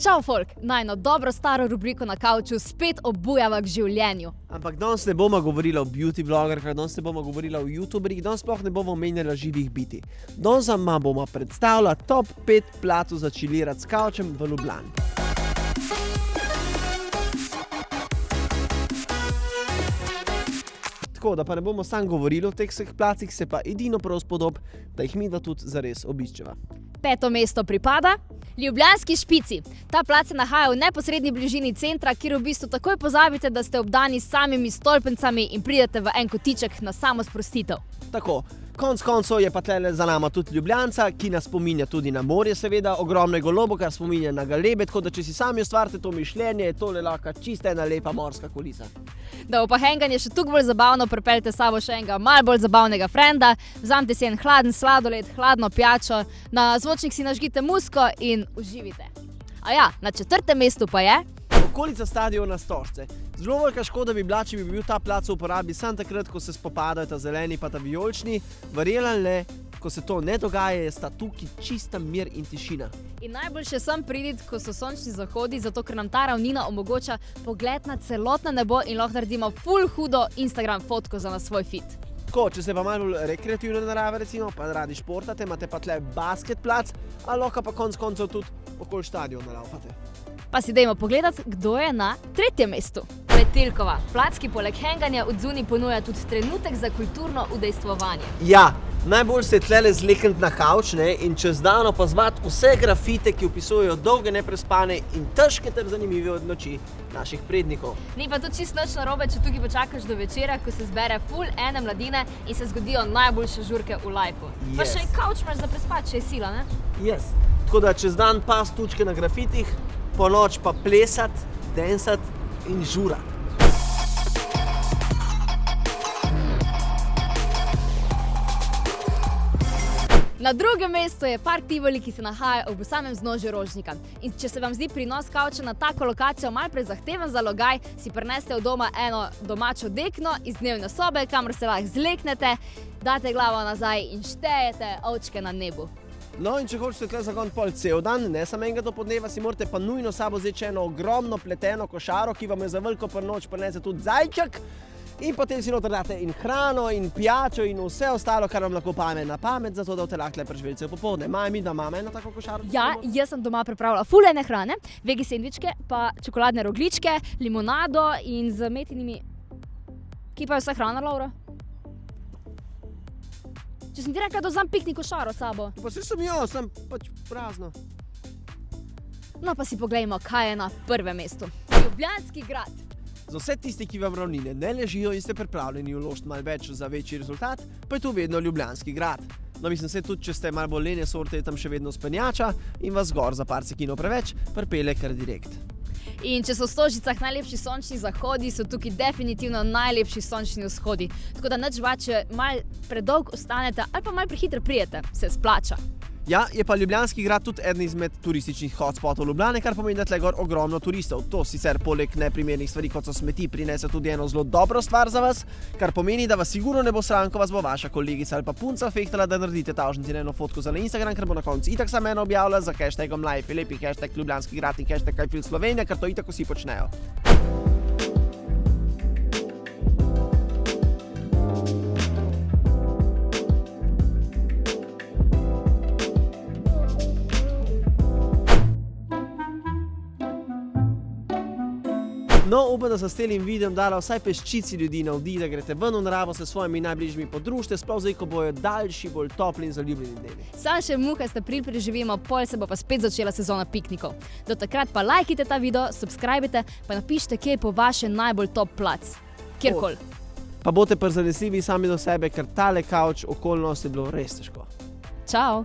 Čau, folk! Najno dobro staro rubriko na kavču spet obujava k življenju. Ampak danes ne bomo govorili o beauty blogerkah, danes ne bomo govorili o youtuberjih, danes sploh ne bomo omenjali živih biti. Danes vam bomo predstavila top 5 platov za čilirati s kavčem v Ljubljani. Tako, da pa ne bomo sam govorili o teh vseh placih, se pa edino prav spodob, da jih midva tudi zares obiščeva. 5. mesto pripada Ljubljanski špici. Ta plac se nahaja v neposredni bližini centra, kjer v bistvu takoj pozabite, da ste obdani s samimi stolpencami in pridete v en kotiček na samo sprostitev. Tako, konc koncev je pa tlele za nama tudi Ljubljanca, ki nas spominja tudi na morje seveda, ogromno je golobo, kar spominja na galebe, tako da če si sami ustvarite to mišljenje, je tole lahko čista ena lepa morska kulisa. Da bo pa henganje še toliko bolj zabavno, pripeljite s sabo še enega malo bolj zabavnega frenda, vzamite si en hladen sladoled, hladno pijačo, na zvočnik si nažgite muziko in uživite. A ja, na 4. mestu pa je okolica stadiona Stožce. Zelo velika škoda bi bila, če bi bil ta plac v uporabi samo takrat, ko se spopadajo ta zeleni pa ta vijolični. Verjeli ali ne, ko se to ne dogaja, je sta tukaj čista mir in tišina. In najboljše sem priditi, ko so sončni zahodi, zato ker nam ta ravnina omogoča pogled na celotno nebo in lahko naredimo ful hudo Instagram fotko za na svoj feed. Tako, če se pa malo bolj rekreativne narave recimo, pa radi športate, imate pa tle basket plac, a lahko pa konc koncev tudi okoli stadiona laufate. Pa si dajmo pogledati, kdo je na 3. mestu. Metelkova. Plac, ki poleg henganja odzunaj ponuja tudi trenutek za kulturno udejstvovanje. Ja, najbolj se je tlele zlekniti na kavč, ne, in čez dan opazovati vse grafite, ki opisujejo dolge neprespane in težke ter zanimive od noči naših prednikov. Ni pa tudi čisto nič narobe, če tukaj počakaš do večera, ko se zbere ful ene mladine in se zgodijo najboljše žurke v lajfu. Pa še kavč imaš za prespati, če je sila, ne? Yes. Tako da čez dan pas tučke na grafitih, po noč pa plesat, densat in žurat. Na 2. mestu je park Tivoli, ki se nahaja ob samem vznožju Rožnika. In če se vam zdi prinos kavča na tako lokacijo malo prezahteven zalogaj, si prinesete od doma eno domačo dekno iz dnevne sobe, kamor se lahko zleknete, date glavo nazaj in štejete ovčke na nebu. No, in če hočete tle zagoniti pol cel dan, ne samo enega do podneva, si morate pa nujno sabo vzeti eno ogromno pleteno košaro, ki vam je za veliko prnoč prinese tudi zajček, in potem si noter date in hrano, in pijačo, in vse ostalo, kar vam lahko pame na pamet, zato da boste lahko preživeli cel popoldne. Maja, mi da imamo eno tako košaro? Ja, jaz sem doma pripravila ful ene hrane, vegi sendvičke, pa čokoladne rogljičke, limonado in z metinimi... Kje pa je vsa hrana, Laura? Če sem ti rekla, da vzam piknik košaro s sabo. Pa saj sem jo, sem pač prazno. No pa si poglejmo, kaj je na 1. mestu. Ljubljanski grad. Za vse tisti, ki vam ravnine ne ležijo in ste pripravljeni vložiti malo več za večji rezultat, pa je tu vedno Ljubljanski grad. No, mislim se tudi, če ste malo bolj lene sorte, je tam še vedno spenjača in vas gor za par sekinov preveč pripelje kar direkt. In če so v Stožicah najlepši sončni zahodi, so tukaj definitivno najlepši sončni vzhodi. Tako da nič ba, če malo predolgo ostanete ali pa malo prehitro prijete, se splača. Ja, je pa Ljubljanski grad tudi eden izmed turističnih hotspotov Ljubljane, kar pomeni, da tle gor ogromno turistov. To sicer poleg neprimernih stvari, kot so smeti, prinese tudi eno zelo dobro stvar za vas, kar pomeni, da vas sigurno ne bo sram, ko vas bo vaša kolegica ali pa punca fehtala, da naredite tavžnici na eno fotko za na Instagram, ker bo na koncu itak samo eno objavila za hashtagom life, lepi hashtag Ljubljanski grad in hashtag Kajfil Slovenija, ker to itak vsi počnejo. No, upam, da so s tem videom dala vsaj peščici ljudi navdih, da greste ven v naravo se s svojimi najbližjimi podružite, sploh zdaj, ko bojo daljši, bolj topli in zaljubljeni dnevi. Sam še muhast april preživimo, pol se bo pa spet začela sezona piknikov. Do takrat pa lajkite ta video, subscribite, pa napišite, kje je po vaše najbolj top plac. Kjerkoli. Pa boste prezanesljivi sami do sebe, ker tale kavč okolnost je bilo res težko. Čau!